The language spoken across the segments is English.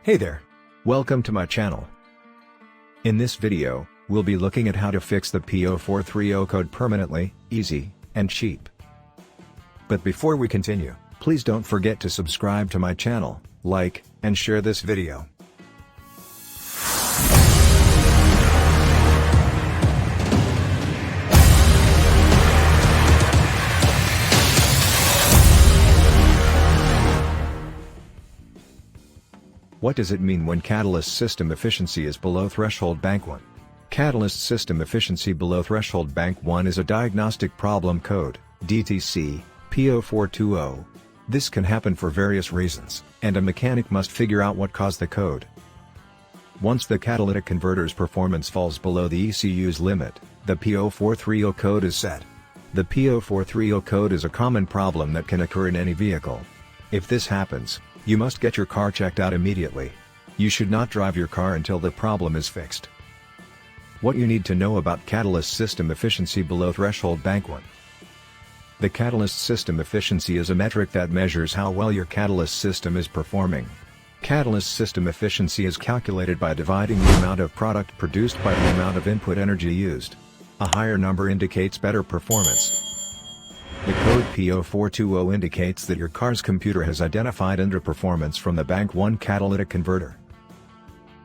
Hey there! Welcome to my channel. In this video, we'll be looking at how to fix the P0430 code permanently, easy, and cheap. But before we continue, please don't forget to subscribe to my channel, like, and share this video. What does it mean when catalyst system efficiency is below threshold bank 1? Catalyst system efficiency below threshold bank 1 is a diagnostic problem code, DTC, P0420. This can happen for various reasons, and a mechanic must figure out what caused the code. Once the catalytic converter's performance falls below the ECU's limit, the P0430 code is set. The P0430 code is a common problem that can occur in any vehicle. If this happens, you must get your car checked out immediately. You should not drive your car until the problem is fixed. What you need to know about catalyst system efficiency below threshold bank 1. The catalyst system efficiency is a metric that measures how well your catalyst system is performing. Catalyst system efficiency is calculated by dividing the amount of product produced by the amount of input energy used. A higher number indicates better performance. The code P0420 indicates that your car's computer has identified underperformance from the bank 1 catalytic converter.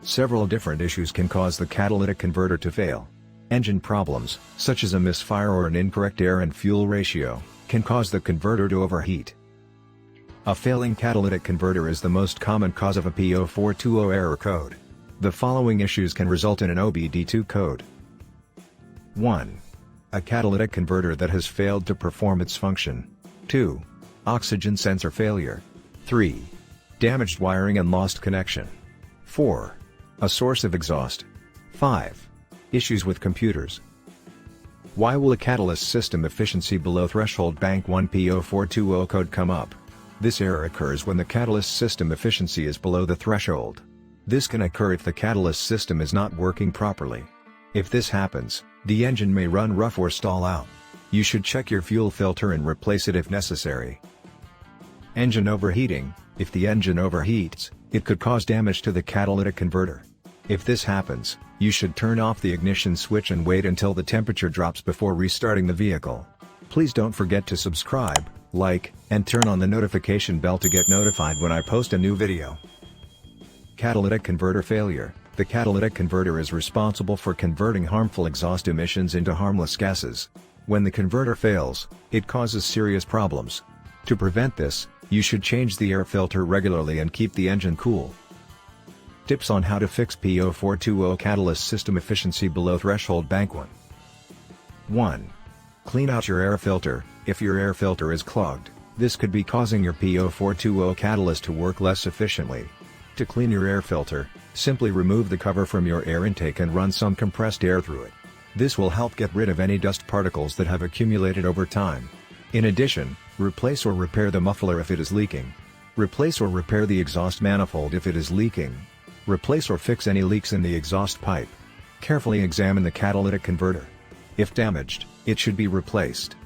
Several different issues can cause the catalytic converter to fail. Engine problems, such as a misfire or an incorrect air and fuel ratio, can cause the converter to overheat. A failing catalytic converter is the most common cause of a P0420 error code. The following issues can result in an OBD2 code. 1. A catalytic converter that has failed to perform its function. 2. Oxygen sensor failure. 3. Damaged wiring and lost connection. 4. A source of exhaust. 5. Issues with computers. Why will a catalyst system efficiency below threshold bank 1 P0420 code come up? This error occurs when the catalyst system efficiency is below the threshold. This can occur if the catalyst system is not working properly. If this happens, the engine may run rough or stall out. You should check your fuel filter and replace it if necessary. Engine overheating. If the engine overheats, it could cause damage to the catalytic converter. If this happens, you should turn off the ignition switch and wait until the temperature drops before restarting the vehicle. Please don't forget to subscribe, like, and turn on the notification bell to get notified when I post a new video. Catalytic converter failure. The catalytic converter is responsible for converting harmful exhaust emissions into harmless gases. When the converter fails, it causes serious problems. To prevent this, you should change the air filter regularly and keep the engine cool. Tips on how to fix P0420 catalyst system efficiency below threshold bank 1. 1. Clean out your air filter. If your air filter is clogged, this could be causing your P0420 catalyst to work less efficiently. To clean your air filter, simply remove the cover from your air intake and run some compressed air through it. This will help get rid of any dust particles that have accumulated over time. In addition, replace or repair the muffler if it is leaking. Replace or repair the exhaust manifold if it is leaking. Replace or fix any leaks in the exhaust pipe. Carefully examine the catalytic converter. If damaged, it should be replaced.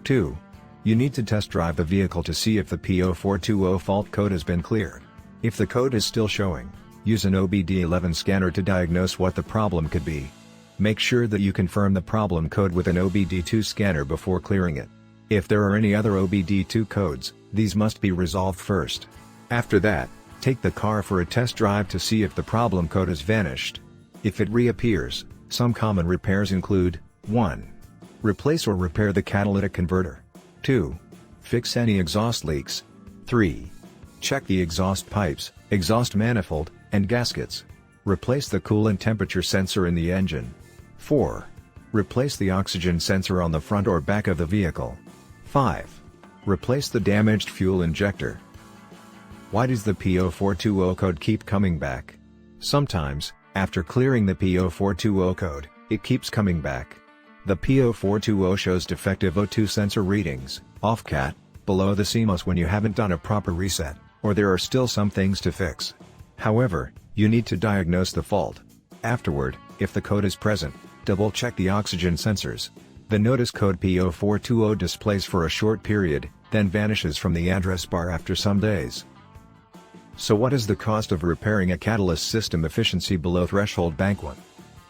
2. You need to test drive the vehicle to see if the P0420 fault code has been cleared. If the code is still showing, use an OBD2 scanner to diagnose what the problem could be. Make sure that you confirm the problem code with an OBD2 scanner before clearing it. If there are any other OBD2 codes, these must be resolved first. After that, take the car for a test drive to see if the problem code has vanished. If it reappears, some common repairs include: 1. Replace or repair the catalytic converter. 2. Fix any exhaust leaks. 3. Check the exhaust pipes, exhaust manifold, and gaskets. Replace the coolant temperature sensor in the engine. 4. Replace the oxygen sensor on the front or back of the vehicle. 5. Replace the damaged fuel injector. Why does the P0420 code keep coming back? Sometimes, after clearing the P0420 code, it keeps coming back. The P0420 shows defective O2 sensor readings, off-cat, below the CMOS when you haven't done a proper reset, or there are still some things to fix. However, you need to diagnose the fault. Afterward, if the code is present, double-check the oxygen sensors. The notice code P0420 displays for a short period, then vanishes from the address bar after some days. So what is the cost of repairing a catalyst system efficiency below threshold bank 1?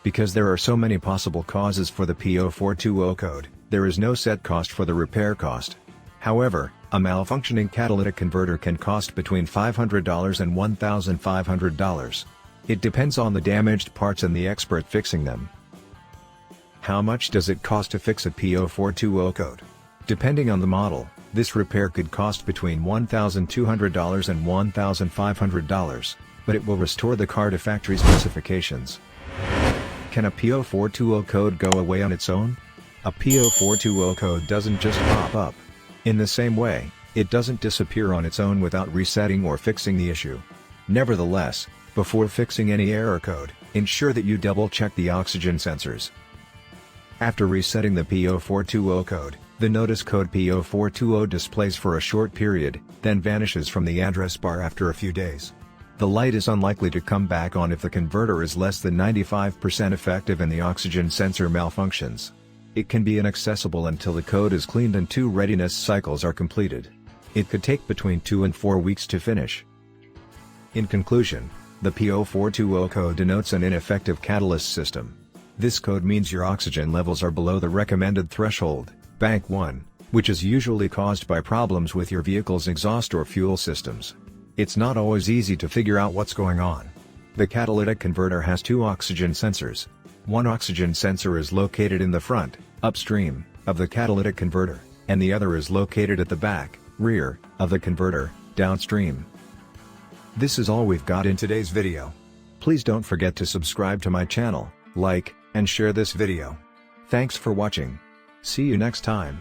Because there are so many possible causes for the P0420 code, there is no set cost for the repair cost. However, a malfunctioning catalytic converter can cost between $500 and $1,500. It depends on the damaged parts and the expert fixing them. How much does it cost to fix a P0420 code? Depending on the model, this repair could cost between $1,200 and $1,500, but it will restore the car to factory specifications. Can a P0420 code go away on its own? A P0420 code doesn't just pop up. In the same way, it doesn't disappear on its own without resetting or fixing the issue. Nevertheless, before fixing any error code, ensure that you double-check the oxygen sensors. After resetting the P0420 code, the notice code P0420 displays for a short period, then vanishes from the address bar after a few days. The light is unlikely to come back on if the converter is less than 95% effective and the oxygen sensor malfunctions. It can be inaccessible until the code is cleaned and 2 readiness cycles are completed. It could take between 2 and 4 weeks to finish. In conclusion, the P0420 code denotes an ineffective catalyst system. This code means your oxygen levels are below the recommended threshold, bank 1, which is usually caused by problems with your vehicle's exhaust or fuel systems. It's not always easy to figure out what's going on. The catalytic converter has 2 oxygen sensors. One oxygen sensor is located in the front, upstream, of the catalytic converter, and the other is located at the back, rear, of the converter, downstream. This is all we've got in today's video. Please don't forget to subscribe to my channel, like, and share this video. Thanks for watching. See you next time.